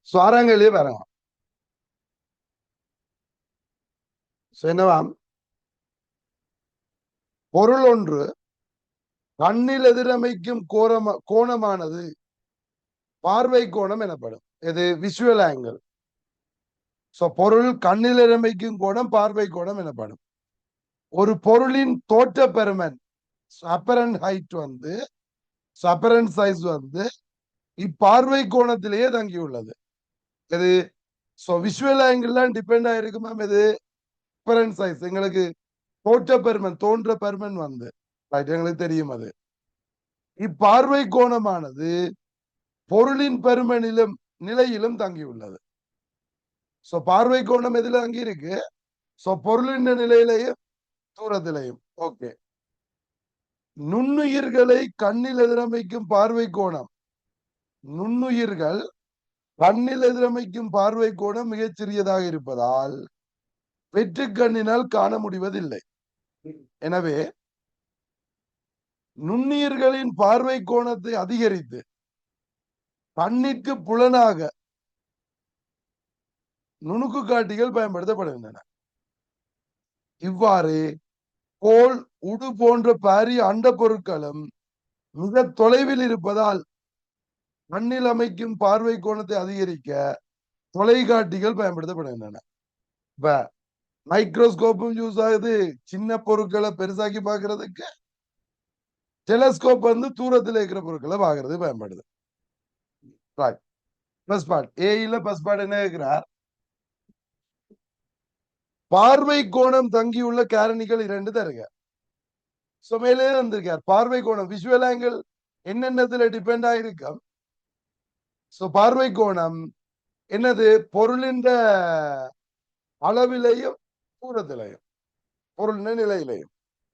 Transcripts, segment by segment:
ஆறாங்கல்லையே பாருங்க. என்னவாம், பொருள் ஒன்று கண்ணில் எதிரமைக்கும் கோணமானது பார்வை கோணம் எனப்படும். இது விஷுவல் ஆங்கிள். பொருள் கண்ணில் எதிரமைக்கும் கோணம் பார்வை கோணம் எனப்படும். ஒரு பொருளின் தோற்ற பெருமன் அப்பரண்ட் ஹைட் வந்து அப்பரண்ட் சைஸ் வந்து இப்பார்வை கோணத்திலேயே தங்கியுள்ளது. இது விஷுவல் ஆங்கிள் டிபெண்ட் ஆயிருக்கு மேம். இது அப்பரண்ட் சைஸ் எங்களுக்கு தோற்ற பெருமன் தோன்ற பெருமன் வந்து எங்களுக்கு தெரியும். அது இப்பார்வை கோணமானது பொருளின் பெருமனிலும் நிலையிலும் தங்கியுள்ளது. பார்வை கோணம் எதுல தங்கி இருக்கு? பொருளின் நிலையிலையும் தூரத்திலையும். ஓகே. நுண்ணுயிர்களை கண்ணில் எதிரமைக்கும் பார்வை கோணம், நுண்ணுயிர்கள் கண்ணில் எதிரமைக்கும் பார்வை கோணம் மிகச் சிறியதாக இருப்பதால் வெற்று கண்ணினால் காண முடிவதில்லை. எனவே நுண்ணுயிர்களின் பார்வை கோணத்தை அதிகரித்து கண்ணிற்கு புலனாக நுணுக்கு காட்டிகள் பயன்படுத்தப்படுகின்றன. இவ்வாறு கோள், உடு போன்ற பாரிய அண்ட பொருட்களும் மிக தொலைவில் இருப்பதால் கண்ணில் அமைக்கும் பார்வை கோணத்தை அதிகரிக்க தொலைக்காட்டிகள் பயன்படுத்தப்படுகின்றன. இப்ப மைக்ரோஸ்கோப்பும் யூஸ் ஆகுது சின்ன பொருட்களை பெருசாக்கி பார்க்கறதுக்கு. டெலஸ்கோப் வந்து தூரத்தில் இருக்கிற பொருட்களை பார்க்கறது பயன்படுது. என்ன இருக்கிறார்? பார்வை கோணம் தங்கியுள்ள காரணிகள் 2 தருக. மேலே வந்திருக்கார். பார்வை கோணம் விஷுவல் ஆங்கிள் என்னென்னத்துல டிபெண்ட் ஆயிருக்கும். பார்வை கோணம் என்னது? பொருளின் அளவிலையும் தூரத்திலையும் பொருளின் நிலையிலையும்.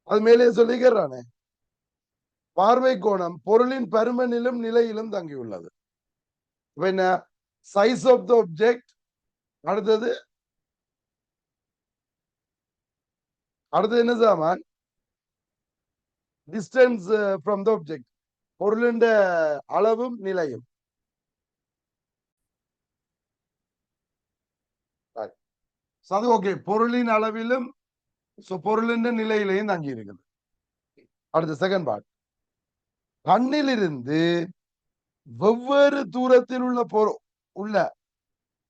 அது மேலே சொல்லிக்கிறானே, பார்வை கோணம் பொருளின் பருமனிலும் நிலையிலும் தங்கியுள்ளது. என்ன? Size of the object. அடுத்தது என்ன சாமான்? Distance from the object. பொருளின் அளவும் நிலையும். ஓகே. பொருளின் அளவிலும் பொருளின் நிலையிலையும் தங்கி இருக்குது. அடுத்த செகண்ட் பார்ட். கண்ணிலிருந்து வெவ்வேறு தூரத்தில் உள்ள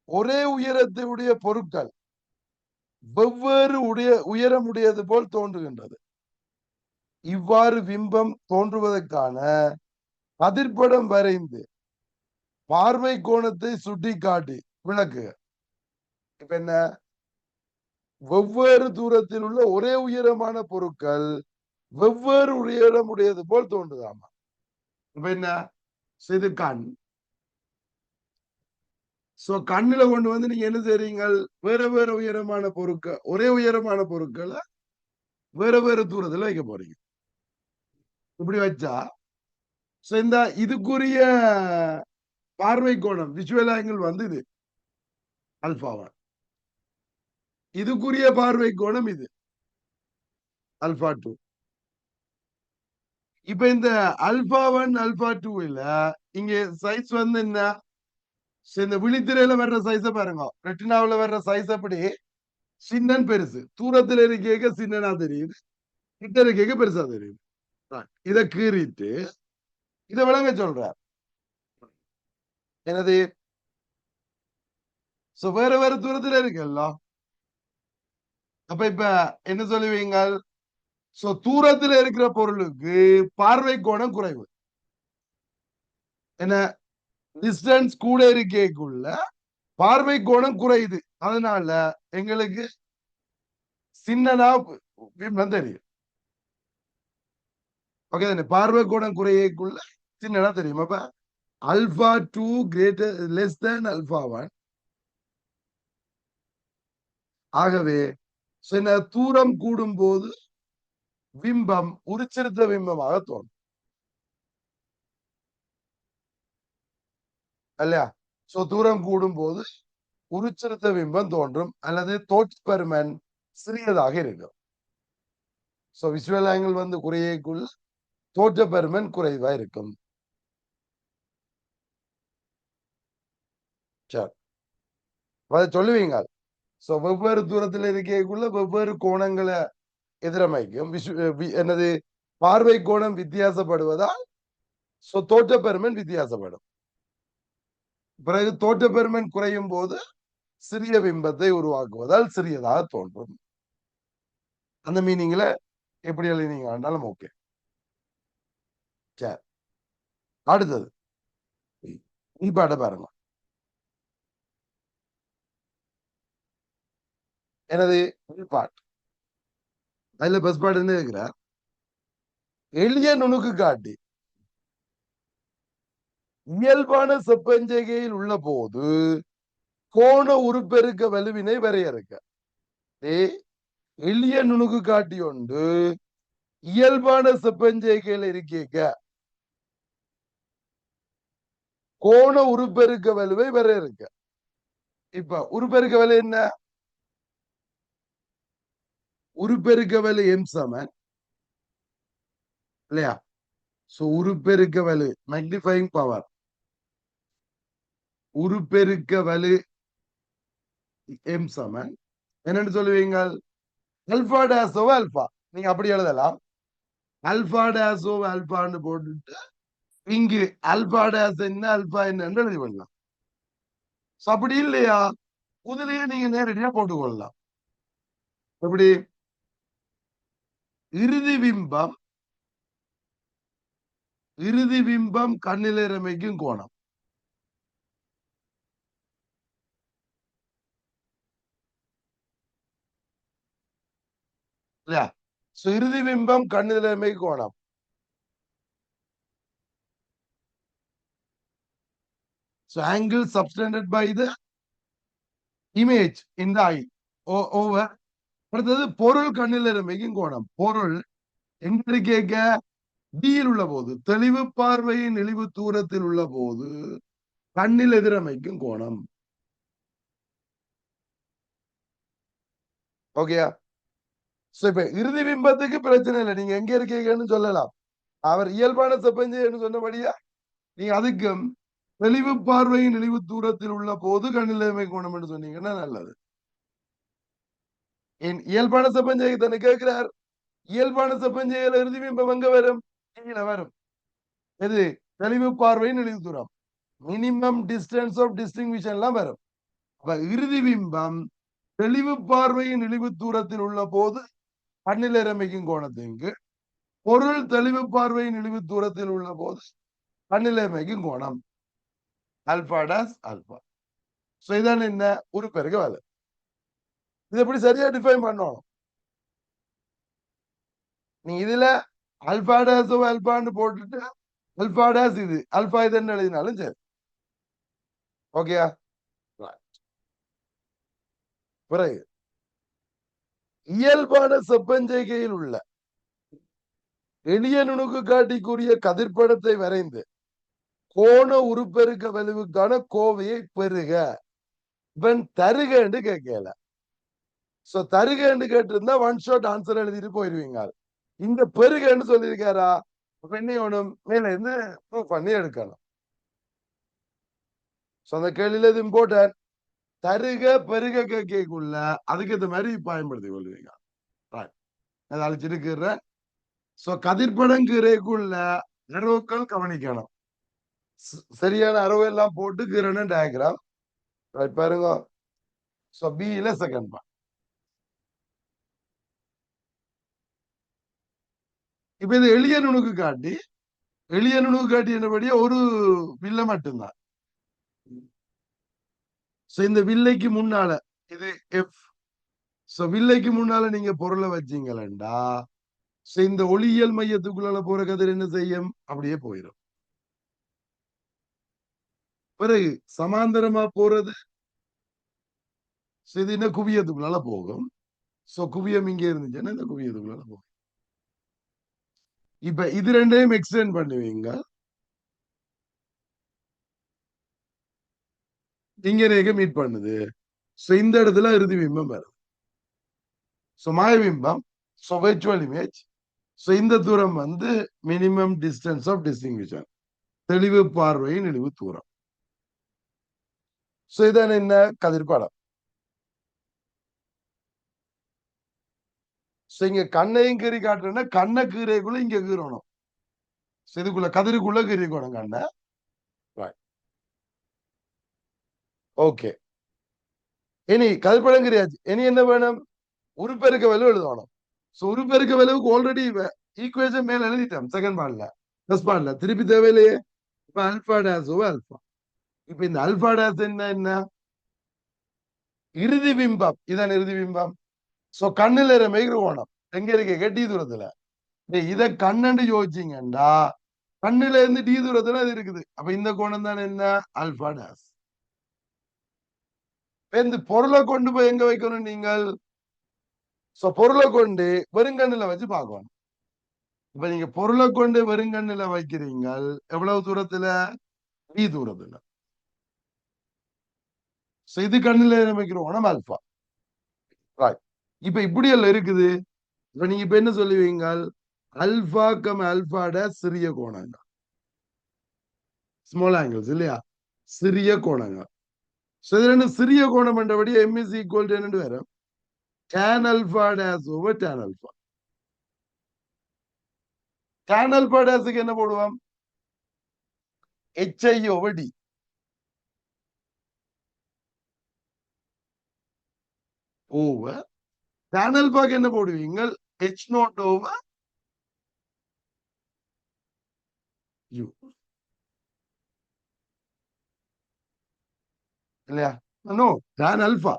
ஒரே உயரத்தையுடைய பொருட்கள் வெவ்வேறு உயரம் உடையது போல் தோன்றுகின்றது. இவ்வாறு பிம்பம் தோன்றுவதற்கான கதிர்படம் வரைந்து பார்வை கோணத்தை சுட்டி காட்டி விளக்குக. இப்ப என்ன? வெவ்வேறு தூரத்தில் உள்ள ஒரே உயரமான பொருட்கள் வெவ்வேறு உயரம் உடையது போல் தோன்றுதாமா. இப்ப என்ன? இது கண். கண்ணுல கொண்டு வந்து நீங்க என்ன செய்றீங்க? வேற வேற உயரமான பொருட்கள், ஒரே உயரமான பொருட்களை வேற வேற தூரத்துல வைக்க போறீங்க. இப்படி வச்சா இந்த இதுக்குரிய பார்வை கோணம் விஷுவல் ஆங்கிள் வந்து இது அல்பாவா. இதுக்குரிய பார்வை கோணம் இது அல்பா 2. இப்ப இந்த அல்பா 1 அல்பா 2 இல்ல இங்க சைஸ் வந்து என்ன? இந்த விழித்திரையில வர்ற சைஸ பாருங்க. ரெட்டினாவில வர்ற சைஸ் அப்படி சின்னன் பெருசு. தூரத்துல இருக்க சின்னனா தெரியுது, கிட்ட இருக்க பெருசா தெரியுது. இதை கீறிட்டு இதை விளங்க சொல்றார். என்னது? வேற வேற தூரத்துல இருக்குல்ல. அப்ப இப்ப என்ன சொல்லுவீங்க? தூரத்துல இருக்கிற பொருளுக்கு பார்வை கோணம் குறைவு. என்ன? டிஸ்டன்ஸ் கூட இருக்கேக்குள்ள பார்வை கோணம் குறையுது. அதனால எங்களுக்கு சின்னனா பிம்பம் தெரியும். ஓகே தானே? பார்வை கோணம் குறையக்குள்ள சின்னனா தெரியும். அப்ப alpha 2 greater less than alpha 1. ஆகவே சில தூரம் கூடும் போது பிம்பம் உருச்சிருத்த பிம்பமாக தோணும் இல்லையா? தூரம் கூடும் போது உருச்சிருத்த பிம்பம் தோன்றும் அல்லது தோற்றப்பருமன் சிறியதாக இருக்கும். விஷுவல் ஆங்கிள் வந்து குறையக்குள் தோற்றப்பருமன் குறைவா இருக்கும். சரி, அதை சொல்லுவீங்க. சோ வெவ்வேறு தூரத்துல இருக்கக்குள்ள வெவ்வேறு கோணங்களை எதிரமைக்கும் என்னது பார்வை கோணம் வித்தியாசப்படுவதால் தோற்ற பெருமன் வித்தியாசப்படும். பிறகு தோற்ற பெருமன் குறையும் போது சிறிய பிம்பத்தை உருவாக்குவதால் சிறியதாக தோன்றும். அந்த மீனிங்ல எப்படி எழுதினீங்க ஆனாலும் ஓகே. சரி, அடுத்தது பாட பாருங்க. எனது பாட்டு அதுல பஸ் பாடு என்ன இருக்கிறார்? எளிய நுணுக்கு காட்டி இயல்பான செப்பஞ்செய்கையில் உள்ள போது கோண உருப்பெருக்க வலுவினை வரையறுக்க. எளிய நுணுக்கு காட்டி ஒன்று இயல்பான செப்பஞ்செய்கையில் இருக்க கோண உருப்பெருக்க வலுவை வரையறுக்க. இப்ப உருப்பெருக்க வலு என்ன? உருப்பெருக்க வலு எம் சமன் இல்லையா? உருப்பெருக்க வலு மேக்னிஃபைங் பவர், உருப்பெருக்க வலு எம் சமன் என்னன்னு சொல்லுவீங்க? Alpha days over alpha. நீங்க அப்படி எழுதலாம். அல்பா டேஸ் ஓவர் அல்பான்னு போட்டுட்டு இங்கு அல்பா டேஸ் என்ன அல்பா என்ன எழுதி பண்ணலாம். அப்படி இல்லையா முதலையே நீங்க நேரடியா போட்டுக்கொள்ளலாம். எப்படி? இறுதி பிம்பம் கண்ணில் ரமைக்கும் கோணம். இல்லையா? இறுதி பிம்பம் கண்ணில் ரமைக்கும் கோணம். angle subtended by the image in the eye over. அடுத்தது பொருள் கண்ணில் ரமைக்கும் கோணம். பொருள் எங்க கேட்க டியில் உள்ள போது, தெளிவு பார்வையின் இழிவு தூரத்தில் உள்ள போது கண்ணில் எதிரமைக்கும் கோணம். ஓகேயா? இப்ப இறுதி பிம்பத்துக்கு பிரச்சனை இல்லை, நீங்க எங்க இருக்கீங்கன்னு சொல்லலாம். அவர் இயல்பான செப்பஞ்சைன்னு சொன்னபடியா நீங்க அதுக்கும் தெளிவு பார்வையின் இழிவு தூரத்தில் உள்ள போது கண்ணிலைமை கோணம் என்று சொன்னீங்கன்னா நல்லது. என் இயல்பான செப்பஞ்சையை தானே கேட்கிறார். இயல்பான செப்பஞ்சையில இறுதி பிம்பம் எங்க வரும்? கீழே வரும். எது? தெளிவு பார்வையின் இழிவு தூரம், மினிமம் டிஸ்டன்ஸ் ஆஃப் டிஸ்டிங்விஷன் எல்லாம் வரும். அப்ப இறுதி பிம்பம் தெளிவு பார்வையின் இழிவு தூரத்தில் உள்ள போது கண்ணில் ரமைக்கும் கோணத்திற்கு, பொருள் தெளிவு பார்வையின் இழிவு தூரத்தில் உள்ள போது கண்ணில் ரமைக்கும் கோணம். Alpha toss alpha. இதான் என்ன? உருப்பெருக்க வேலை. இது எப்படி சரியா டிஃபைன் பண்ணணும்? நீ இதுல அல்பா டாஸ் அல்பான்னு போட்டுட்டு அல்பா டாஸ் இது அல்பா இதுன்னு எழுதினாலும் சரி. ஓகேயா? பிறகு இயல்பான செப்பஞ்செய்கையில் உள்ள எளிய நுணுக்கு காட்டிக்குரிய கதிர்படத்தை வரைந்து கோண உருப்பெருக்க வலுவுக்கான கோவையை பெருக. இவன் தருக என்று கேட்கல. தருக என்று கேட்டிருந்தா ஒன் ஷாட் ஆன்சர் எழுதிட்டு போயிருவீங்க. இந்த பெருகன்னு சொல்லியிருக்காரா? பெண்ணையோனும் மேல இருந்து ப்ரூவ் பண்ணி எடுக்கணும். அந்த கேள்வியில இது இம்பார்ட்டன்ட். தருக பெருக கேட்கக்குள்ள அதுக்கு இந்த மாதிரி பயன்படுத்தி கொள்வீங்க. அதை அழிச்சிருக்கிறேன். கதிர்படம் கீரைக்குள்ள அறவுக்கள் கவனிக்கணும். சரியான அறவு எல்லாம் போட்டு கீரன டயக்ராம் பாருங்க. பியில செகண்ட் பார்ட். இப்ப இது எளிய நுணுக்கு காட்டி, எளிய நுணுக்கு காட்டி என்னபடியா ஒரு வில்லை மட்டும்தான். இந்த வில்லைக்கு முன்னால இது எஃப். வில்லைக்கு முன்னால நீங்க பொருளை வச்சீங்களா இந்த ஒளியியல் மையத்துக்குள்ள போற கதிர் என்ன செய்யும்? அப்படியே போயிடும். பிறகு சமாந்தரமா போறது இது என்ன குவியத்துக்குள்ளால போகும். குவியம் இங்க இருந்துச்சுன்னா இந்த குவியத்துக்குள்ளால போகும். இப்ப இது ரெண்டையும் எக்ஸ்டெண்ட் பண்ணுவீங்க. இங்க ரேக மீட் பண்ணுது. இந்த இடத்துல இறுதி பிம்பம் வருது. மாய பிம்பம் விர்ச்சுவல் இமேஜ். இந்த தூரம் வந்து மினிமம் டிஸ்டன்ஸ் ஆஃப் டிஸ்டிங்விஷன், தெளிவு பார்வையின் இழிவு தூரம். சோ இதான் என்ன கதிர்பாடம். சோ இங்க கண்ணையும் கீறி காட்டுறேன்னா கண்ணை கீரைக்குள்ள இங்க கீறணும். இதுக்குள்ள கதிருக்குள்ள கீறிக்கணும் கண்ணை. ஓகே, இனி கதிர்படம் கிடையாது. இனி என்ன வேணும்? உருப்பெருக்க வலு எழுதணும். சோ உருப்பெருக்க வலுவுக்கு ஆல்ரெடி ஈக்குவேஷன் மேல எழுதிட்டோம் செகண்ட் பார்ட்ல. ஃபர்ஸ்ட் பார்ட்ல திருப்பி தேவையில்லையே. இப்ப அல்பா டேஸ் அல்பா. இப்ப இந்த அல்பா டேஸ் என்ன இறுதி பிம்பம். இதான் இறுதி பிம்பம். சோ கண்ணுல மைக்ரோ கோணம் எங்க இருக்கு? கெட்டி தூரத்துல. இத கண்ணண்டு யோசிச்சீங்கண்டா கண்ணுல இருந்து டி தூரத்துல அது இருக்குது. அப்ப இந்த கோணம் தான் என்ன? Alpha days. இந்த பொருளை கொண்டு போய் எங்க வைக்கணும் நீங்கள்? பொருளை கொண்டு வெறுங்கண்ணுல வச்சு பார்க்கணும். இப்ப நீங்க பொருளை கொண்டு வெறுங்கண்ணுல வைக்கிறீங்க எவ்வளவு தூரத்துல? டி தூரத்துல. இது கண்ணுல வைக்கிறோம் அல்பா. இப்ப இப்படி எல்லாம் இருக்குது. இப்ப நீங்க இப்ப என்ன சொல்லுவீங்க? அல்பா கம் அல்பாட சிறிய கோணங்கள், ஸ்மால் ஆங்கிள்ஸ் இல்லையா? சிறிய கோணங்கள். சிறிய கோணம் என்றபடி எம் இஸ் ஈக்குவல் டு என்ன வரும்? tan alpha dash over tan alpha. tan alpha dashக்கு என்ன போடுவோம்? hi over d. over tan alphaக்கு என்ன போடுவீங்க? h naught over u இல்லையா? நோ, tan alpha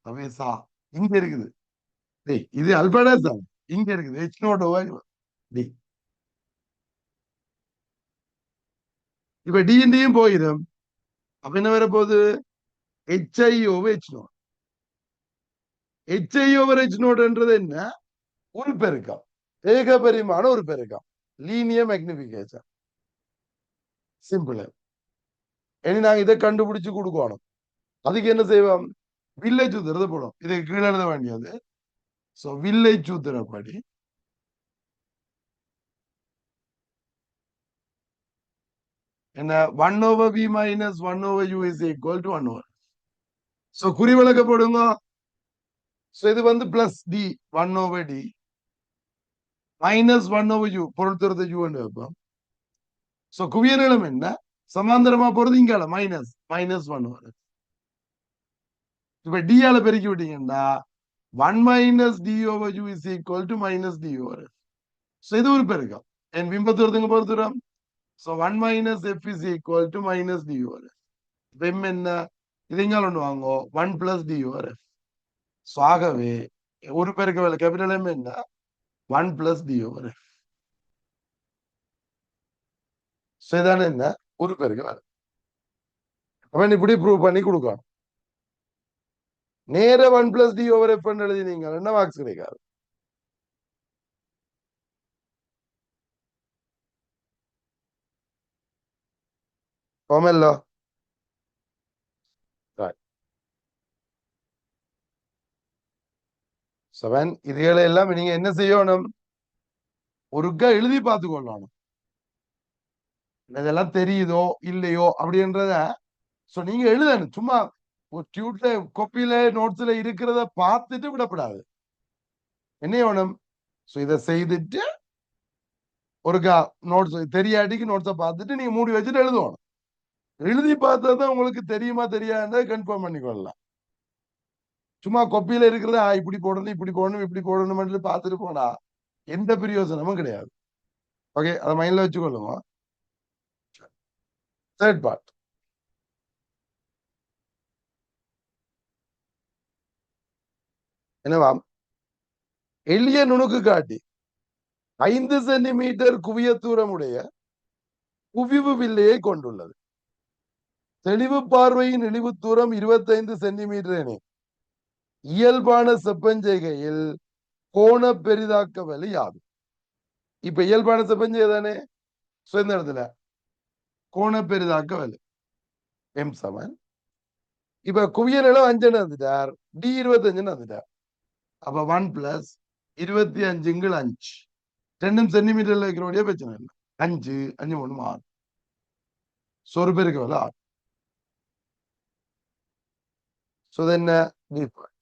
அவேசா இங்க இருக்குது. இது அல்பா டேஷ் தான் இங்க இருக்குது. h naught over d. இப்ப டியும் போயிடும். அப்ப என்ன வர போகுது? hi over h naught. hi over h naught என்றது என்ன? ஒரு பெருக்கம், ஏக பரிமாண ஒரு பெருக்கம், லீனியர் மேக்னிபிகேஷன். சிம்பிள். இனி நாங்க இதை கண்டுபிடிச்சு கொடுக்கணும். அதுக்கு என்ன செய்வோம்? வில்லை சூத்திரத்தை போடும். இதை கீழே எழுத வேண்டியது. வில்லை சூத்திரப்படி என்ன? 1 over v minus 1 over u is equal to 1 over. குறி விளக்க போடுங்க. இது வந்து plus D 1 over d minus 1 over u பொருள் தூரத்தை u வைப்போம். குவிய நிலம் என்ன? சமாந்தரமா போறது இங்கால மைனஸ் 1 over. இப்ப டி ஆல பெருக்கி விட்டீங்கன்னா 1 minus d over u is equal to minus d over f. இது ஒரு பெருக்கம். என் பிம்ப தூரத்துக்கு போற தூரம். 1 minus f is equal to minus d over f. m என்ன? இது இங்கால ஒன்று வாங்கோ 1 plus d over f. ஆகவே ஒரு பெருக்க வேலை கேபிட்டல் m என்ன? 1 plus d over f. இதான என்ன? ஒரு பெருக்க வேலை. அவன் இப்படி ப்ரூவ் பண்ணி கொடுக்கணும். நேர 1 plus d over f எழுதினீங்க என்ன மார்க்ஸ் கிடைக்காது. இதுகளை எல்லாம் நீங்க என்ன செய்யணும்? ஒருக்கா எழுதி பார்த்து கொள்ளணும். இதெல்லாம் தெரியுதோ இல்லையோ அப்படின்றத நீங்க எழுதணும். சும்மா டியூட்ல கொப்பியில நோட்ஸ்ல இருக்கிறத பார்த்துட்டு விடப்படாது. என்ன வேணும்? இதை செய்துட்டு ஒருக்கா நோட்ஸ் தெரியாட்டிக்கு நோட்ஸை பார்த்துட்டு நீங்க மூடி வச்சுட்டு எழுதணும். எழுதி பார்த்ததான் உங்களுக்கு தெரியுமா தெரியாத கன்ஃபார்ம் பண்ணிக்கொள்ளலாம். சும்மா கொப்பியில இருக்கிறத இப்படி போடணும் இப்படி போடணும் இப்படி போடணும் பார்த்துட்டு போனா எந்த பிரயோசனமும் கிடையாது. ஓகே, அதை மைண்ட்ல வச்சுக்கொள்ளுங்க. Third part. என்னவா? எளிய நுணுக்கு காட்டி 5 சென்டிமீட்டர் குவிய தூரமுடைய குவிவு வில்லையை கொண்டுள்ளது. தெளிவு பார்வையின் இழிவு தூரம் 25 சென்டிமீட்டர் என இயல்பான செப்பஞ்செய்கையில் கோண பெரிதாக்க வலி யாகும். இப்ப இயல்பான செப்பஞ்செய்கை தானே? இந்த இடத்துல கோண பெரிதாக்க வலி எம் சமன். இப்ப குவிய நிலம் 5 வந்துட்டார், டி 25 வந்துட்டார். அப்ப 1 plus 25 5 2 சென்டிமீட்டர்ல இருக்கிற பிரச்சனை இல்லை. 5 5 3 6 ஒரு பேருக்கு வர 6. சோ இது என்ன பி பாயிண்ட்.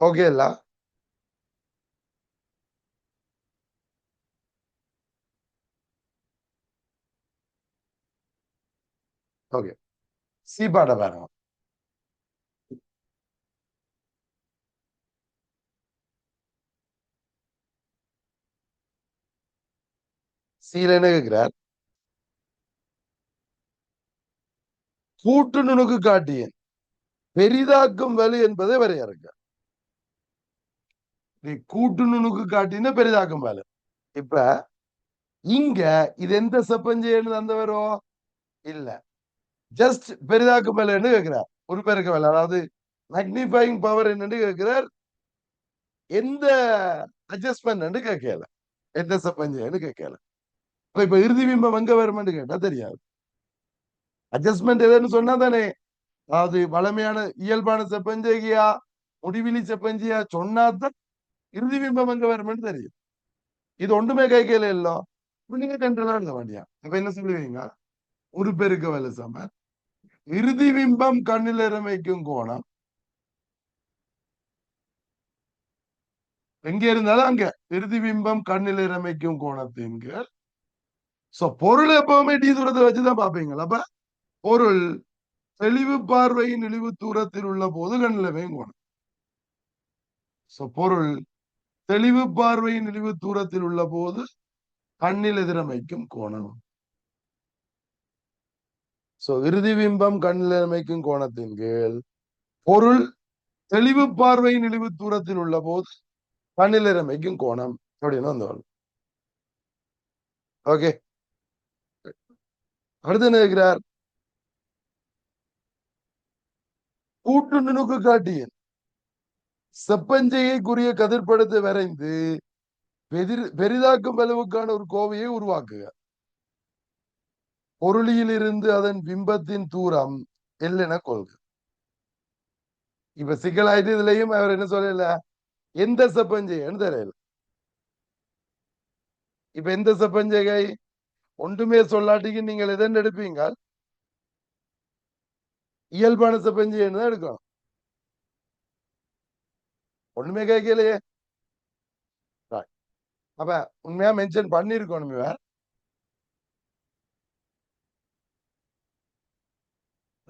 ஓகே இல்ல? ஓகே, சி பாட பாருங்க. சீல என்ன கேட்கிறார்? கூட்டு நுணுக்கு காட்டியேன் பெரிதாக்கும் வலு என்பதை வரையறுக்க. நீ கூட்டு நுணுக்கு காட்டின பெரிதாக்கும் வலு. இப்ப இங்க இது எந்த செப்பஞ்சேன்னு தந்தவரோ இல்ல, ஜஸ்ட் பெரிதாக்கும் வலுன்னு கேட்கிறார். ஒரு பெருக்க வலு, அதாவது மேக்னிஃபைங் பவர் என்னன்னு கேட்கிறார். எந்த அட்ஜஸ்ட்மெண்ட் கேட்கல, எந்த செப்பஞ்சேன்னு கேட்கல. இப்ப இறுதி பிம்பம் எங்க வரும்னு கேட்டா தெரியாது. அட்ஜஸ்ட்மெண்ட் எதுன்னு சொன்னா தானே, அதாவது வளமையான இயல்பான செப்பஞ்சேகியா முடிவிலி செப்பஞ்சியா சொன்னாதான் இறுதி பிம்பம் எங்க வரும்னு தெரியும். இது ஒன்றுமே கைக்கையில இல்லோ, நீங்க கண்ட்ரோலா எழுத வேண்டியா. அப்ப என்ன சொல்லுவீங்க? ஒரு பெருக்க வலு சம இறுதி பிம்பம் கண்ணில் இறமைக்கும் கோணம் எங்க இருந்தாலும் அங்க இறுதி பிம்பம் கண்ணில் இறமைக்கும் கோணத்தின் கீழ். சோ பொருள் எப்பவுமே டி தூரத்தை வச்சுதான் பாப்பீங்களா? அப்ப பொருள் தெளிவு பார்வையின் இழிவு தூரத்தில் உள்ள போது கண்ணில் அமையும் கோணம். சோ பொருள் தெளிவு பார்வையின் இழிவு தூரத்தில் உள்ள போது கண்ணில் எதிரமைக்கும் கோணம். சோ இறுதி பிம்பம் கண்ணில் அமைக்கும் கோணத்தின் கீழ் பொருள் தெளிவு பார்வையின் இழிவு தூரத்தில் உள்ள போது கண்ணில் அமைக்கும் கோணம் அப்படின்னு வந்து வரும். ஓகே, அடுத்து என்ன இருக்கிறார்? கூட்டு நுணுக்கு காட்டியேன் செப்பஞ்செய்யக்குரிய கதிர்படுத்த வரைந்து பெரிதாக்கும் அளவுக்கான ஒரு கோவையை உருவாக்குக. பொருளியில் இருந்து அதன் பிம்பத்தின் தூரம் எல் என கொள்க. இப்ப சிக்கலாயிட்டு இதுலயும் அவர் என்ன சொல்லல, எந்த செப்பஞ்செய்யன்னு தெரியல. இப்ப எந்த செப்பஞ்செகை ஒன்றுமே சொல்லாட்டிக்கு நீங்கள் எதன் எடுப்பீங்க? இயல்பான செப்பஞ்செய்யன்னு தான் எடுக்கணும். ஒண்ணுமே கேட்கலையே. அப்ப உண்மையா மென்ஷன் பண்ணிருக்கணும்.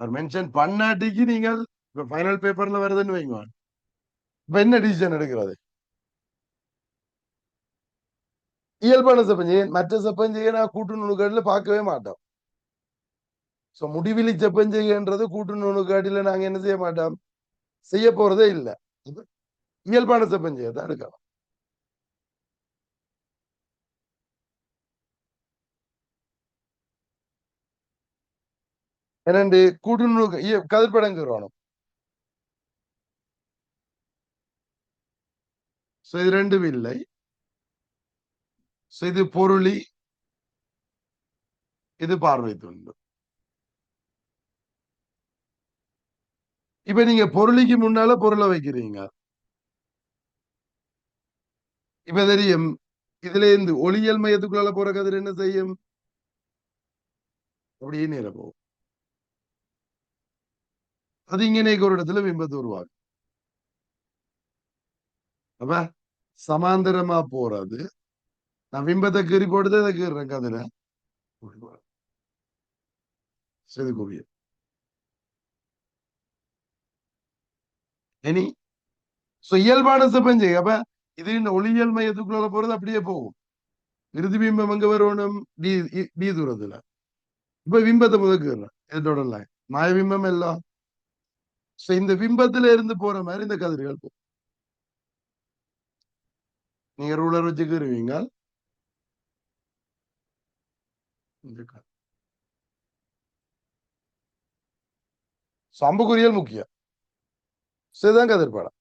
அவர் மென்ஷன் பண்ணாட்டிக்கு நீங்கள் இப்ப ஃபைனல் பேப்பர்ல வருதுன்னு வைங்க, இப்ப என்ன டிசிஷன் எடுக்கிறது? இயல்பான செப்பஞ்செய்யன், மற்ற செப்பஞ்செய்யை நான் கூட்டு நுணுக்கடில பார்க்கவே மாட்டோம். சோ முடிவிலி செப்பஞ்செய்யன்றது கூட்டு நுணுக்காட்டில நாங்க என்ன செய்ய மாட்டோம், செய்ய போறதே இல்லை. இயல்பான செப்பஞ்செய்யை தான் எடுக்கலாம். இரண்டு கூட்டு நுணுக்க கதிர்படங்கிறோம். சோ இது ரெண்டும் இல்லை. சோ இது பொருளி, இது பார்வை துண்டு. இப்ப நீங்க பொருளிக்கு முன்னால பொருளை வைக்கிறீங்க. இப்ப தெரியும், இதுல இருந்து ஒளியியல் மையத்துக்குள்ள போற கதிர் என்ன செய்யும்? அப்படியே நேர போகும். அது இங்கே ஒரு இடத்துல பிம்பத்தை உருவாகும். அப்ப சமாந்தரமா போறது, நான் பிம்பத்தை கீறி போட்டுதான் இதை கீறேன் கதிர செதுக்குவிய. இனி இயல்பான செப்பஞ்சை. அப்ப இது இந்த ஒளியியல் மையத்துக்குள்ள போறது அப்படியே போகும். இறுதி பிம்பம் எங்க வரணும்? டி தூரத்துல. இப்ப பிம்பத்தை முதக்குறேன் இதோட மாய பிம்பம் எல்லாம். இந்த பிம்பத்துல இருந்து போற மாதிரி இந்த கதிர்கள் போகும். நீங்க ரூலர் வச்சுக்கிருவீங்க. அம்புக்குறியல் முக்கியம். இதுதான் கதிர்பாடம்.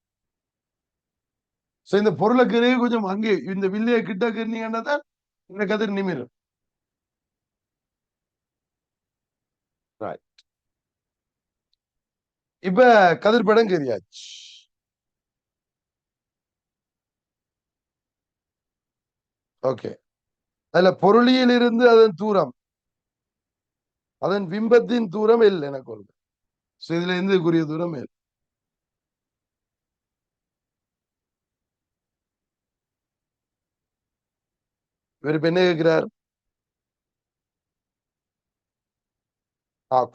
இந்த பொருளுக்கு கொஞ்சம் அங்கே இந்த வில்லைய கிட்ட கீர்னீங்கன்னா தான் இந்த கதிர் நிமிரும். இப்ப கதிர்படம் கரியாச்சு. ஓகே. அதுல பொருளியில் இருந்து அதன் தூரம், அதன் பிம்பத்தின் தூரம் எல் எனக்கு வருது. இதுல இருந்து கூறிய தூரம் எல். இவர் இப்ப என்ன கேட்கிறார்?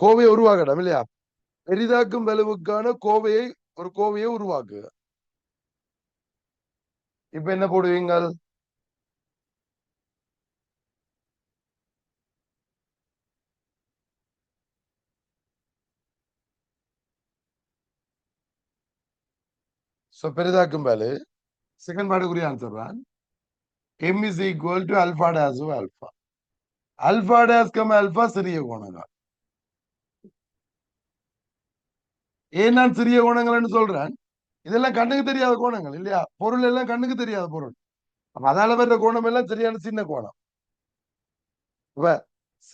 கோவையை உருவாக்கணும் இல்லையா? பெரிதாக்கும் வலுவுக்கான கோவையை, ஒரு கோவையை உருவாக்கு. இப்ப என்ன போடுவீங்க? பெரிதாக்கும் வேலு செகண்ட் பார்ட்டுக்குரிய ஆன்சர் தான். m is equal to alpha dash alpha. alpha dash come alpha சிறிய கோணங்கள். ஏன் நான் சிறிய கோணங்கள்னு சொல்றேன்? இதெல்லாம் கண்ணுக்கு தெரியாத கோணங்கள் இல்லையா? பொருள் எல்லாம் கண்ணுக்கு தெரியாத பொருள். அப்ப அதால வர்ற கோணம் எல்லாம் சரியான சின்ன கோணம். இப்ப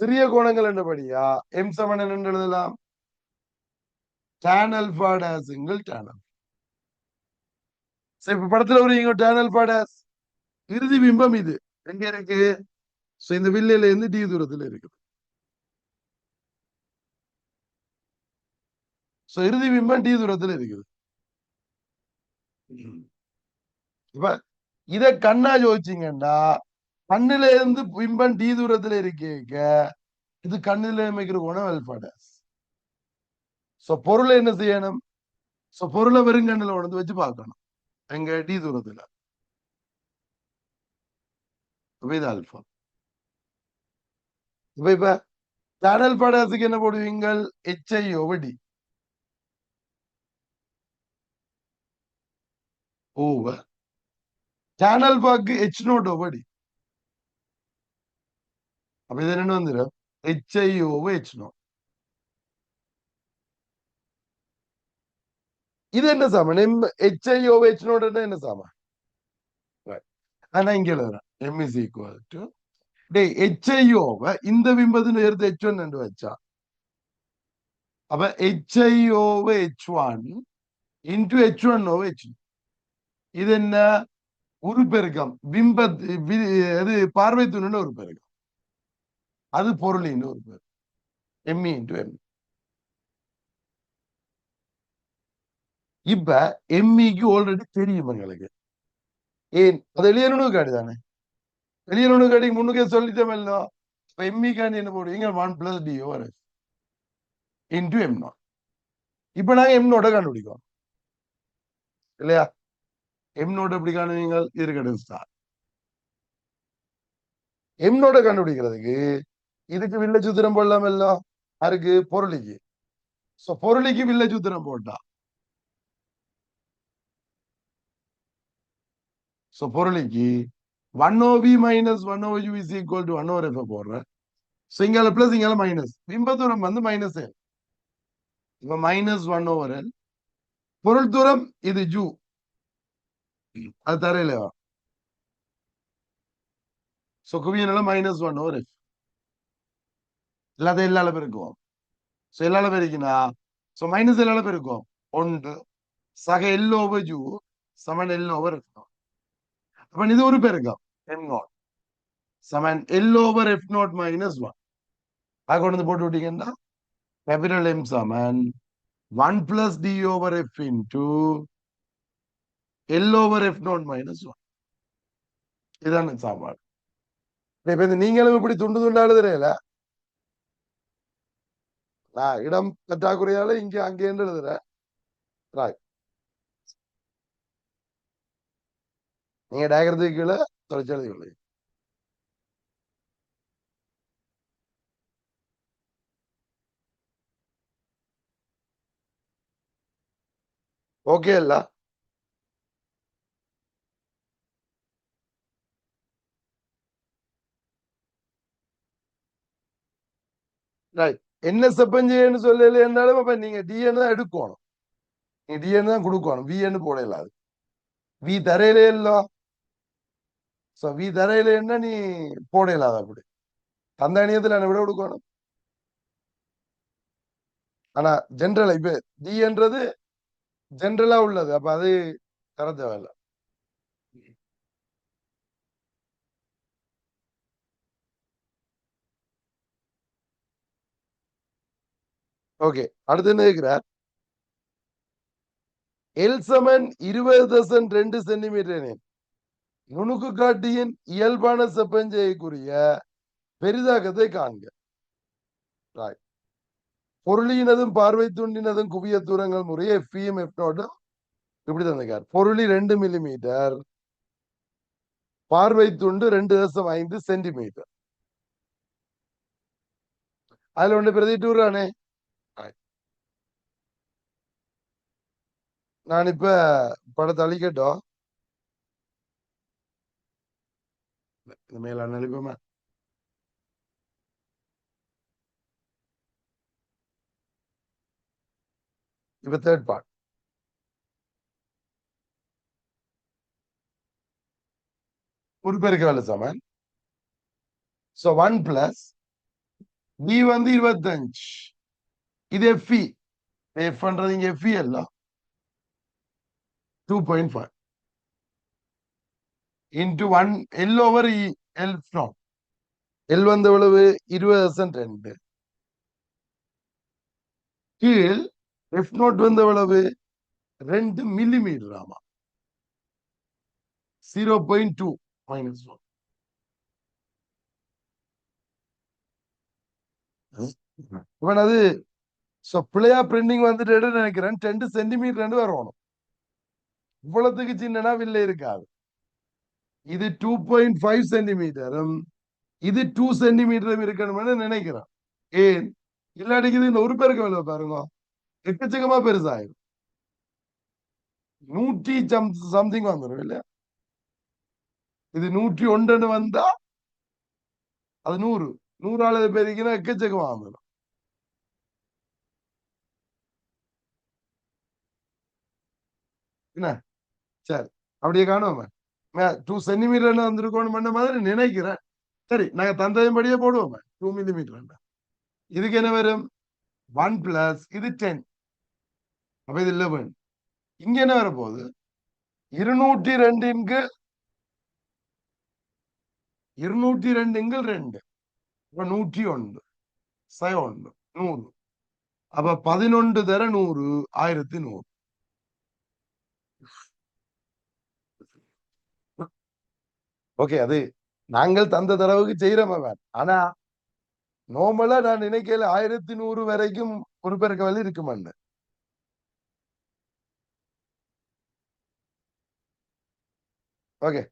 சிறிய கோணங்கள் என்னபடியா எம் சமன் என்று எழுதலாம். tan alpha dash tan alpha. சரி, இப்ப படத்துல ஒரு இங்க tan alpha dash இறுதி பிம்பம் இது எங்க இருக்கு? இந்த வில்லையில இருந்து டி தூரத்துல இருக்குது. இறுதி பிம்பம் டி தூரத்துல இருக்குது. இப்ப இத கண்ணா யோசிச்சீங்கன்னா, கண்ணுல இருந்து பிம்பம் டி தூரத்துல இருக்கேக்க இது கண்ணுல அமைக்கிற கோணம் அல்பா டேஸ். பொருளை என்ன செய்யணும்? பொருளை வெறும் கண்ணுல உணர்ந்து வச்சு பார்க்கணும். எங்க டி தூரத்துல. இது அல்பா. இப்ப சேனல் படாசுக்கு என்ன போடுவீங்க? HI over D over சேனல் பாக்கு H நோட் over D. அப்ப இது என்ன வந்துடும்? HI over H nought. இது என்ன சமன்? HI over H நோட் என்ன சமன்? ஆனா இங்க எழுதுறேன் m is equal to HI over இந்த பிம்பத்தின் உயரத்தை H1 என்று வச்சா, அப்ப HI over H1 into H1 over H2. இது என்ன? ஒரு பெருக்கம் பிம்ப அது பார்வை துணின்னு ஒரு பெருக்கம், அது பொருளின் ஒரு பெருக்கம் எம்இ இன்டு எம். இப்ப எம்இக்கு ஆல்ரெடி தெரியும் எங்களுக்கு. ஏன் அது எளியனு காடி தானே? எளியனு காடி முன்னுக்கே சொல்லிட்டோமല്ലോ. எம்இ காண்டி என்ன போடுவீங்க? 1 plus d over f into m not. இப்ப நாங்க எம் நோட கண்டுபிடிக்கோம் இல்லையா? எம் நோட் எப்படி காணுவீங்க? இருக்கட்டும் ஸ்டார். எம் நோட கண்டுபிடிக்கிறதுக்கு இதுக்கு வில்ல சூத்திரம் போடலாமல்லோ. அதுக்கு பொருளிக்கு. பொருளிக்கு வில்ல சூத்திரம் போட்டா, பொருளிக்கு 1OV minus 1OU is equal to 1 over f போடுறேன். இங்கால பிளஸ் இங்கால மைனஸ், பிம்ப தூரம் வந்து மைனஸ் எல். இப்ப மைனஸ் 1 over எல். பொருள் தூரம் இது ஜூ, அது தரையில. குவியனால மைனஸ் 1 over எஃப். எல்லாத்தையும் எல்லால பெருக்குவோம். எல்லால பெருக்கினா மைனஸ் எல்லால பெருக்குவோம். 1 சக எல் ஓவர் ஜூ சமன் எல் ஓவர் எஃப். அப்ப இது ஒரு பெருக்கம் எம் நாட் சமன் L over F nought minus 1. அது கொண்டு வந்து போட்டு விட்டீங்கன்னா கேபிட்டல் எம் சமன் 1 plus d over f into L over f naught minus 1. இதான சாப்பாடு. இப்ப நீங்களும் இப்படி துண்டு துண்டா எழுதுறீல, நான் இடம் பற்றாக்குறையால இங்க அங்கே எழுதுறேன். நீங்க டயக்ரத்துக்கு கீழே தொலைச்சு எழுதி. ஓகே இல்ல? என்ன செப்பஞ்சேன்னு சொல்லல என்றாலும் அப்ப நீங்க டிஎன் தான் எடுக்கணும். நீங்க டிஎன் தான் கொடுக்கணும், விஎன்னு போடல. அது வி தரையிலே இல்ல. வி தரையில என்ன நீ போடலாத அப்படி தந்தானியத்துல விட கொடுக்கணும். ஆனா ஜென்ரலா இப்ப டிஎன்றது ஜென்ரலா உள்ளது, அப்ப அது தர தேவையில்ல. ஓகே, அடுத்து என்ன இருக்கிறார்? எல் சமன் 20.2 சென்டிமீட்டர் எனில் நுணுக்கு காட்டியின் இயல்பான செப்பஞ்சைக்குரிய பெரிதாக்கத்தை காண்க. பொருளினதும் பார்வை துண்டினதும் குவிய தூரங்கள் முறையே எஃப்இஎம் எஃப் நோட்டும் இப்படி தந்திருக்கார். பொருளி 2 மில்லிமீட்டர், பார்வை துண்டு 2.5 சென்டிமீட்டர். அதுல ஒண்ணு பிரதி டூரானே. நான் இப்ப படத்தை அழிக்கட்டும். மேல அழிப்போமா? இப்ப தேர்ட் பார்ட். ஒரு பெருக்க வேலை சமன். சோ 1 பிளஸ் பி வந்து 25. இது எஃப்இ. எஃப் பண்றது இங்க எஃப்இ எல்லாம் 2.5 into 1 L over E. L note. L வந்து எவ்வளவு? 20.2. கீழ் எஃப் நோட் வந்து எவ்வளவு? 2 மில்லிமீட்டர். ஆமா, 0.2 மைனஸ் 1. இவன் அது பிள்ளையா பிரிண்டிங் வந்துட்டு நினைக்கிறேன். 2 சென்டிமீட்டர் வரணும். இவ்வளவுக்கு சின்னனா வில்ல இருக்காது. இது 2.5 சென்டிமீட்டரும் இது 2 சென்டிமீட்டரும் இருக்கணும்னு நினைக்கிறேன். ஏன் இல்லாட்டிக்கு இந்த ஒரு பேருக்கு வேலை பாருங்க, எக்கச்சக்கமா பெருசாயிரும். 100 சம்திங் வந்துடும் இல்லையா? இது 101 வந்தா அது 100 பெருக்கினா எக்கச்சக்கமா வந்துடும். என்ன சரி, அப்படியே காணுவோம். 2 சென்டிமீட்டர் வந்திருக்கணும் பண்ண மாதிரி நினைக்கிறேன். சரி, நாங்க தந்தையும்படியே போடுவோம். 2 மில்லிமீட்டர். இதுக்கு என்ன வரும்? 1 பிளஸ் இது 10. அப்ப இது 11. இங்க என்ன வரப்போகுது? 202 202 அப்ப 101 100. அப்ப 11 தர 100 1100. ஓகே, அது நாங்கள் தந்த தரவுக்கு செய்யறோம். ஆனா நார்மலா நான் நினைக்கல 1100 வரைக்கும் ஒரு பெருக்க வழி இருக்குமான்னு. ஓகே,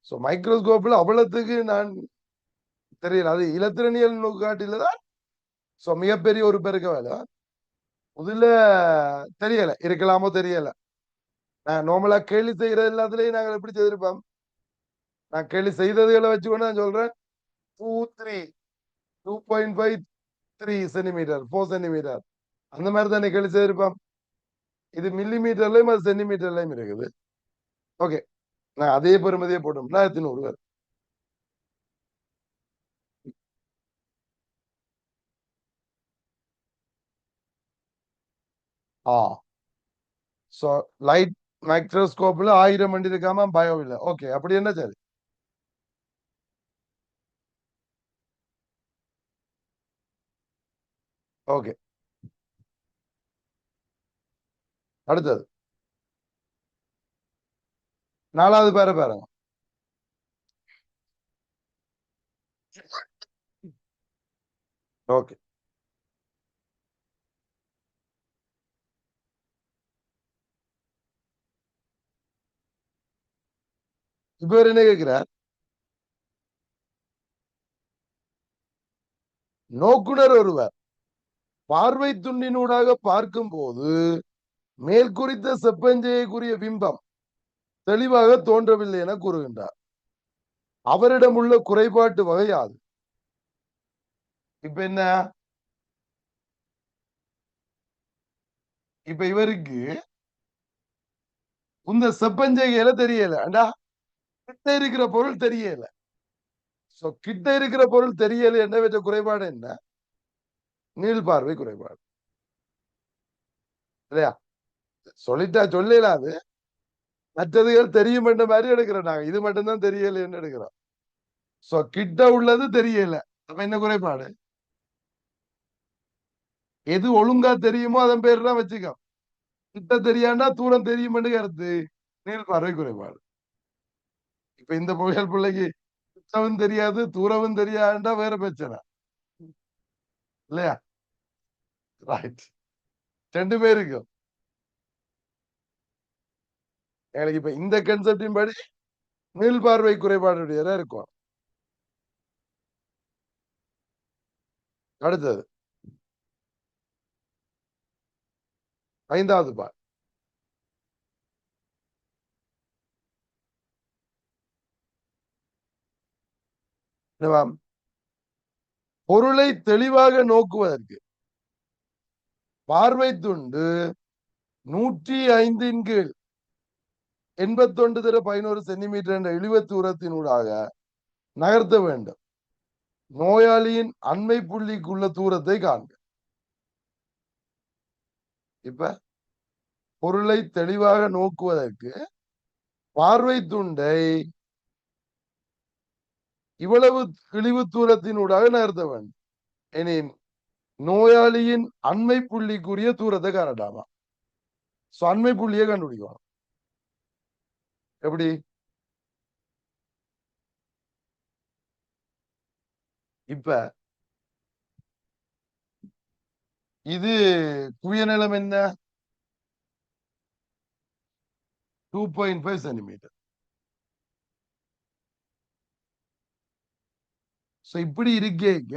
சோ மைக்ரோஸ்கோப்ல அவ்வளவுக்கு நான் தெரியல. அது இலத்திரனியல் நோக்காட்டில தான் மிகப்பெரிய ஒரு பெருக்க வேலை. முதல்ல தெரியல, இருக்கலாமோ தெரியல. நான் நார்மலா கேள்வி செய்யறது எல்லாத்துலயும் நாங்கள் எப்படி செய்திருப்போம்? நான் கேள்வி செய்ததுகளை வச்சுக்கொண்டு நான் சொல்றேன். 2.5 3 சென்டிமீட்டர் 4 சென்டிமீட்டர் அந்த மாதிரி தானே கேள்வி செய்திருப்போம். இது மில்லிமீட்டர்லயும் அது சென்டிமீட்டர்லயும் இருக்குது. ஓகே, நான் அதே பெருமதியை போட்டோம்னா 1100 பேர். ஆ சோ லைட் மைக்ரோஸ்கோப்ல 1000 மணி இருக்காம பயம் இல்லை. ஓகே, அப்படி என்ன சரி. ஓகே, அடுத்தது 4வது பேரை பாருங்க. ஓகே, இப்ப என்ன கேட்கிறார்? நோக்குனர் ஒருவர் பார்வை துண்டினூடாக பார்க்கும் போது மேல் குறித்த செப்பஞ்சைக்குரிய பிம்பம் தெளிவாக தோன்றவில்லை என கூறுகின்றார். அவரிடம் உள்ள குறைபாட்டு வகையாது. இப்ப என்ன? இப்ப இவருக்கு இந்த செப்பஞ்சைகையில தெரியல. அண்டா கிட்ட இருக்கிற பொருள் தெரியல. கிட்ட இருக்கிற பொருள் தெரியல. என்ன பெற்ற குறைபாடு? என்ன? நீள் பார்வை குறைபாடு இல்லையா? சொல்லிட்டா சொல்லல. அது மற்றதுகள் தெரியும் என்ற மாதிரி எடுக்கிறோம். நாங்க இது மட்டும்தான் தெரியல என்ன எடுக்கிறோம். சோ கிட்ட உள்ளது தெரியல, அப்ப என்ன குறைபாடு? எது ஒழுங்கா தெரியுமோ அதன் பேர் தான் வச்சுக்கோ. கிட்ட தெரியாண்டா தூரம் தெரியுமென்னு கருத்து, நீள் பார்வை குறைபாடு. இப்ப இந்த புயல் பிள்ளைக்கு கிட்டவும் தெரியாது தூரவும் தெரியாதுன்றா வேற பிரச்சனை இல்லையா? ரைட், ரெண்டு பேருக்கும் எங்களுக்கு இப்ப இந்த கன்செப்டின் படி மீள் பார்வை குறைபாடுடையதா இருக்கும். அடுத்தது 5வது பார். பொருளை தெளிவாக நோக்குவதற்கு பார்வை துண்டு 105 கீழ் 81/11 என்ற இழிவ தூரத்தினூடாக நகர்த்த வேண்டும். நோயாளியின் அண்மை புள்ளிக்குள்ள தூரத்தை காண்க. இப்ப பொருளை தெளிவாக நோக்குவதற்கு பார்வை துண்டை இவ்வளவு கிழிவு தூரத்தினூடாக நகர்த்த வேண்டும் எனின் நோயாளியின் அண்மை புள்ளிக்குரிய தூரத்தை காணட்டாமா. அண்மை புள்ளியை கண்டுபிடிக்கணும். எப்படி? இப்ப இது குவிய நிலம் என்ன? 2.5 சென்டிமீட்டர். இப்படி இருக்கேங்க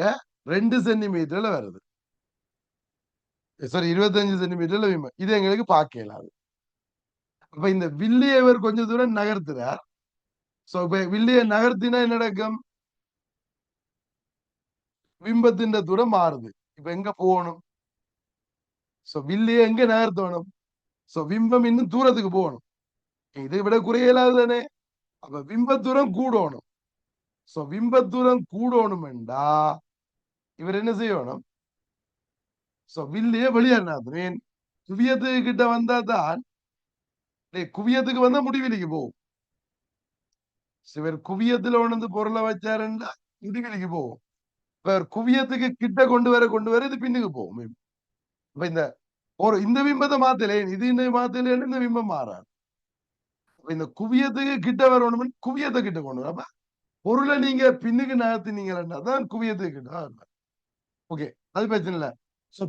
2 சென்டிமீட்டர்ல வருது. சாரி 25 சென்டிமீட்டர்ல இது எங்களுக்கு பார்க்க இயலாது. அப்ப இந்த வில்லியை இவர் கொஞ்ச தூரம் நகர்த்துறார். இப்ப வில்லியை நகர்த்தினா என்ன நடக்கும்? பிம்பத்தின் தூரம் மாறுது. இப்ப எங்க போகணும்? வில்லியை எங்க நகர்த்தணும்? பிம்பம் இன்னும் தூரத்துக்கு போகணும். இதை விட குறையலாது தானே. அப்ப பிம்ப தூரம் கூடணும். பிம்ப தூரம் கூடணும் என்றா இவர் என்ன செய்யணும்? வில்லிய வெளியே நகர்த்தணும். குவியத்துக்கு கிட்ட வந்தா தான், குவியத்துக்கு வந்தா முடிவிலிக்கு போகும். இவர் குவியத்துல உணர்ந்து பொருளை வச்சாருன்னா முடிவிலிக்கு போகும். இவர் குவியத்துக்கு கிட்ட கொண்டு வர இது பின்னுக்கு போகும். இப்ப இந்த பிம்பத்தை மாத்தல, இது இந்த மாத்தல, இந்த பிம்பம் மாறாது. இந்த குவியத்துக்கு கிட்ட வரணும், குவியத்தை கிட்ட கொண்டு வர. அப்ப பொருளை நீங்க பின்னுக்கு நகர்த்தினீங்கன்னா தான் குவியத்துக்கு கிட்ட. ஓகே, அது பிரச்சனை இல்ல.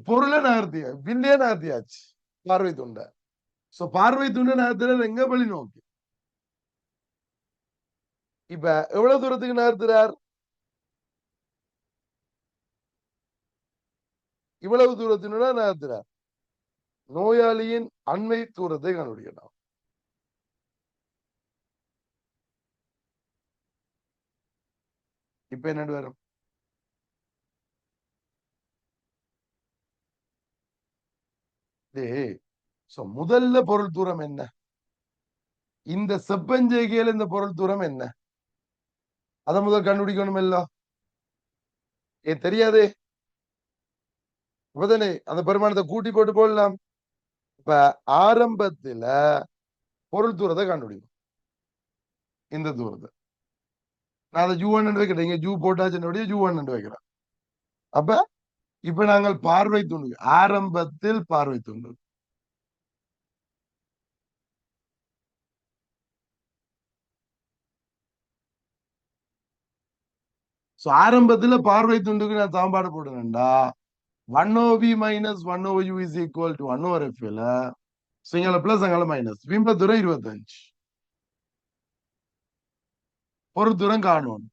பொருளை நகர்த்தியா, வில்லையே நகர்த்தியாச்சு பார்வை துண்ட. பார்வை துண்ட நகர்த்துறது எங்க? வழி நோக்கி. இப்ப எவ்வளவு தூரத்துக்கு நகர்த்துறார்? இவ்வளவு தூரத்தினோட நகர்த்துறார். நோயாளியின் அண்மை தூரத்தை கண்டுபிடிக்கலாம். இப்ப என்ன வரும்? முதல்ல பொருள் தூரம் என்ன? இந்த செப்பஞ்செய்கையில் இந்த பொருள் தூரம் என்ன? அதை முதல் கண்டுபிடிக்கணும். எல்லாம் தெரியாதே. உடனே அந்த பெருமானத்தை கூட்டி போட்டு போடலாம். இப்ப ஆரம்பத்துல பொருள் தூரத்தை கண்டுபிடிக்கும். இந்த தூரத்தை நான் அதை ஜூ1 வைக்கிறேன். இங்க ஜூ போட்டாச்சு, ஜூ1 வைக்கிறேன். அப்ப இப்ப நாங்கள் பார்வை துண்டு, ஆரம்பத்தில் பார்வை துண்டு. ஆரம்பத்துல பார்வை துண்டுக்கு நான் சாம்பாடு போடுறேன்டா 1/v minus 1/u is equal to 1/f. Sinhala plus அங்கால மைனஸ். பிம்ப தூரம் 25. ஒரு தூரம் காணும்.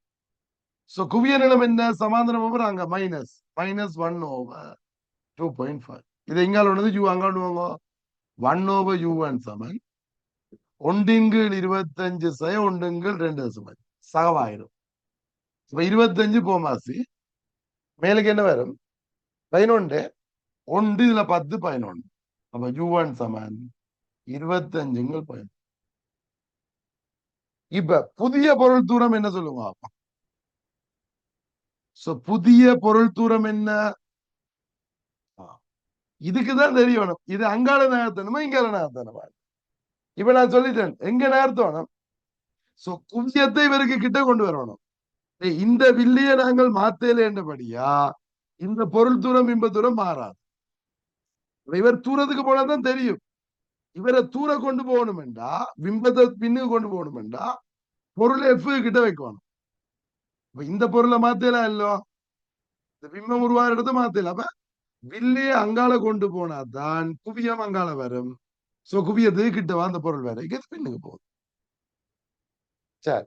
குவிய நிலம் என்ன? சமாந்தரம் அங்க மைனஸ் 1/2.5. இது எங்கால ஒண்ணு யூ அங்காண்டுவாங்க 1/u1 சமன் 1/25 சய 1/2 சமன் சகவாயிரும். 25 போமாசி மேலுக்கு என்ன வரும்? 11. 1 இதுல 10 11. அப்ப u1 சமன் 25. இப்ப புதிய பொருள் தூரம் என்ன சொல்லுங்க? புதிய பொருள் தூரம் என்ன? இதுக்குதான் தெரியணும். இது அங்கால நகர்த்தணுமா இங்கால நகர்த்தணுமா? இப்ப நான் சொல்லிட்டேன் எங்க நகர்த்தணும். குவியத்தை இவருக்கு கிட்ட கொண்டு வரணும். இந்த வில்லிய நாங்கள் மாத்தலேன்றபடியா இந்த பொருள் தூரம் பிம்ப தூரம் மாறாது. இவர் தூரத்துக்கு போனாதான் தெரியும். இவரை தூர கொண்டு போகணுமெண்டா பிம்பத்தை பின்னுக்கு கொண்டு போகணுமெண்டா பொருளை எஃப் கிட்ட வைக்கணும். இந்த பொருளை மாத்தலாம் இல்லோ, இந்த பிம்பம் உருவாகிற இடத்த மாத்தலாம். அப்ப வில்லிய அங்கால கொண்டு போனாதான் குவியம் அங்கால வரும். சோ குவியத்துக்கு கிட்டவா அந்த பொருள் வேற பின்னுக்கு போகுது. சரி,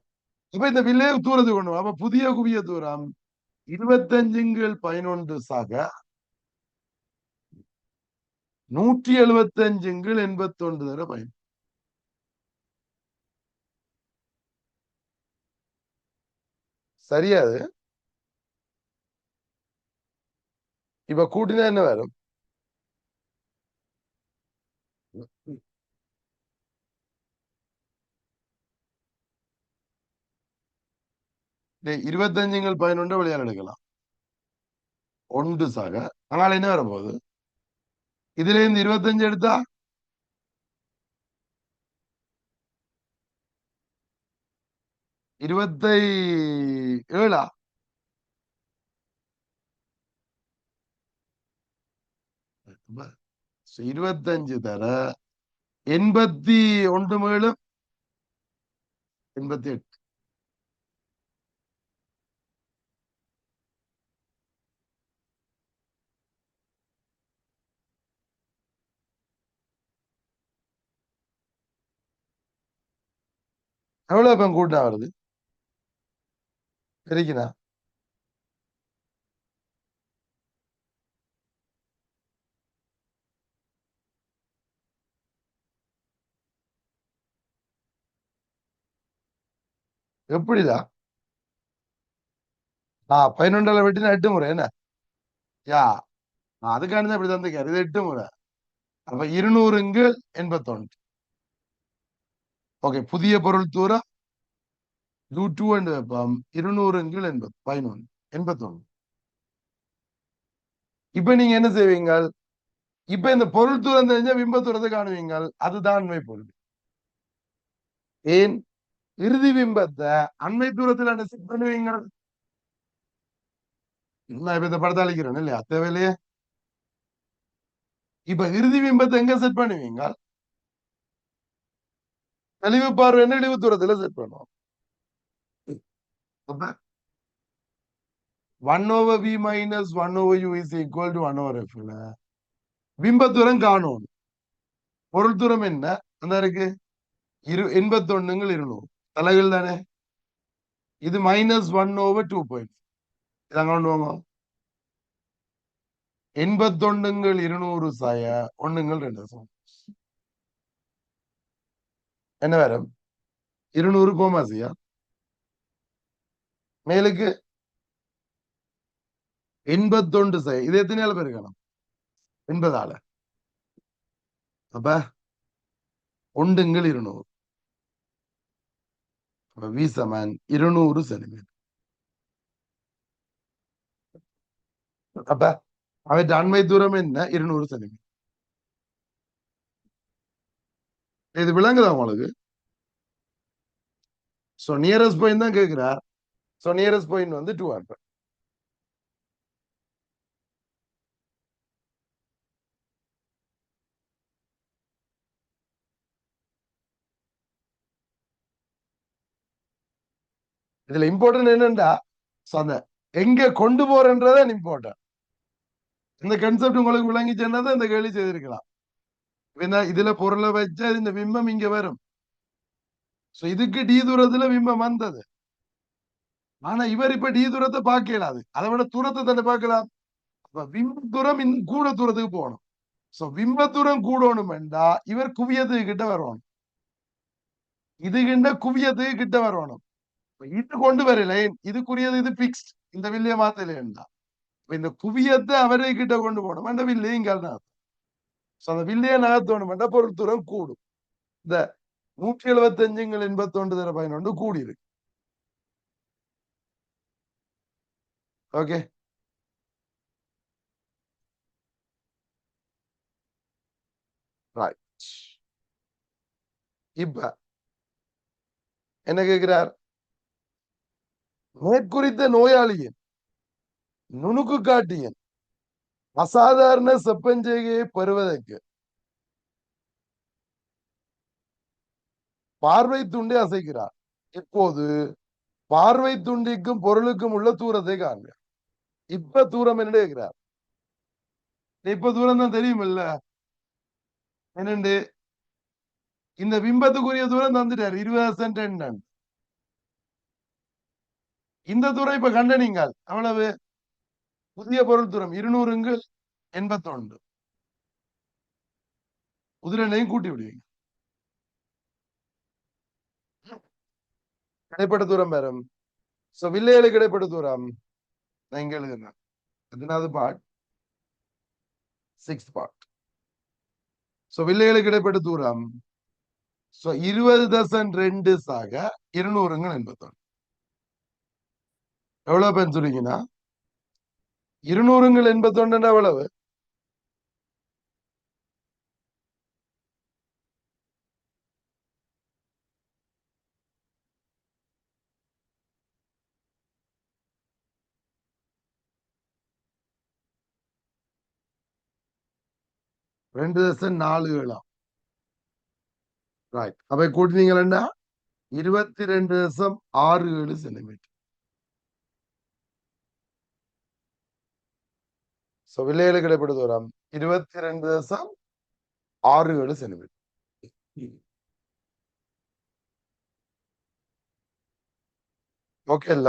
இப்ப இந்த வில்லைய தூரத்துக்கு கொண்டு அப்ப புதிய குவிய தூரம் 25 சக 175 தர பயன். சரியாது. இப்ப கூட்டினா என்ன வரும்? 25 வழியால் எடுக்கலாம். 1 சக அதனால என்ன வரப்போகுது? இதுல இருந்து 25 எடுத்தா 27. 25 தர 81 மேலும் 88. எவ்வளவு இப்ப கூட்டினா வருது? சரிங்களா? எப்படிடா? 11 வெட்டினா 8 முறை என்ன? யா, அதுக்கான இப்படி தந்துக்காரு. இது 8 முறை. அப்ப 200 81. ஓகே, புதிய பொருள் தூரம் √2 என்று வைப்போம். 200 80 11 81. இப்ப நீங்க என்ன செய்வீங்க? இப்ப இந்த பொருள் தூரம் தெரிஞ்ச பிம்ப தூரத்தை காணுவீங்க. அதுதான் அண்மை பொருள். ஏன் இறுதி பிம்பத்தை அண்மை தூரத்தில் என்ன செட் பண்ணுவீங்க? நான் இப்ப இந்த படத்தை அழிக்கிறேன் இல்லையா, தேவையில்லையே. இப்ப இறுதி பிம்பத்தை எங்க செட் பண்ணுவீங்க? தெளிவு பார்வை என்ன இழிவு தூரத்துல செட் பண்ணுவோம். 1/v minus 1/u is equal to 1/f. பிம்ப தூரம் காணும். பொருள் தூரம் என்ன அந்த இருக்கு? 81 200 தலைகள் தானே. இது -1/2. இதாங்க கொண்டு வாங்க. 81 200 சாய 1 2 என்ன வரும்? 200 கோமாசியா மேலுக்கு 81 சாய. இது எத்தனை பேர் இருக்கணும்? 80. அப்ப 1 200. அப்ப வி சமன் 200 சென்டிமீட்டர். அப்ப அவற்ற அண்மை தூரம் என்ன? 200 சென்டிமீட்டர். இது விளங்குதா உங்களுக்கு? சோ நியரஸ்ட் பாயிண்ட் தான் கேட்கிறார். சோ நியரஸ்ட் பாயிண்ட் வந்து 200. இதுல இம்பார்ட்டன்ட் என்னன்னா அந்த எங்க கொண்டு போறன்றத இம்பார்ட்டன்ட். இந்த கன்செப்ட் உங்களுக்கு விளங்கிச்சுன்னா இந்த கேள்வி செய்திருக்கலாம். இதுல பொருளை வச்சா இந்த பிம்பம் இங்க வரும். இதுக்கு டி தூரத்துல பிம்பம் வந்தது. ஆனா இவர் இப்ப டி தூரத்தை பார்க்க இயலாது. அதை விட தூரத்தை தானே பார்க்கலாம். பிம்ப தூரம் இன்னும் கூட தூரத்துக்கு போகணும். பிம்ப தூரம் கூடணும் என்றா இவர் குவியத்துக்கு கிட்ட வரணும். இது கிட்ட குவியத்துக்கு கிட்ட வரணும். இது கொண்டு வரல, இதுக்குரியது இது பிக்ஸ்ட். இந்த வில்லிய மாத்தலையா இந்த குவியத்தை அவரை கிட்ட கொண்டு போகணும். அந்த வில்லையும் இங்க அந்த வில்லைய நகர்த்தணும். பொருள் தூரம் கூடும். இந்த 175 81 தர 11 கூடி இருக்கு. Okay, right. இப்ப என்ன கேட்கிறார்? மேற்குறித்த நோயாளியின் நுணுக்கு காட்டியின் அசாதாரண செப்பஞ்செய்கையை பெறுவதற்கு பார்வை துண்டை அசைக்கிறார். இப்போது பார்வை துண்டிக்கும் பொருளுக்கும் உள்ள தூரத்தை காண்க. இப்ப தூரம் என்ன கேட்கிறார்? இப்ப தூரம் தான் தெரியும் இல்ல என்னண்டு இந்த பிம்பத்துக்குரிய தூரம் தந்துட்டார் 20 சென்ட் என்னன்னு. இந்த தூரம் இப்ப கண்டனீங்கள் அவ்வளவு புதிய பொருள் தூரம் 200 81 உதிரனையும் கூட்டி விடுவீங்க. கிடைப்பட்ட தூரம் பெறும். சோ வில்லைகளுக்கு கிடைப்பட்ட தூரம் நான் இங்க எழுதுறேன். எத்தனாவது பார்ட்? 6th part. சோ வில்லைகளுக்கு கிடைப்பட்ட தூரம் 20.2 சாக 200 81. எவ்வளவு பேர் சொல்றீங்கன்னா 200 81 எவ்வளவு? 2.47. ரைட். அப்ப கூட்டினீங்கன்னா 22.67 சென்டிமீட்டர். சோ வில்லைகளுக்கு கிடைப்பட்ட தூரம் 22.67 சென்டிமீட்டர். ஓகே இல்ல?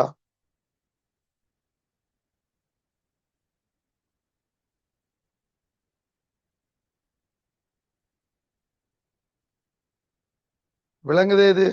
விளங்குதே இது?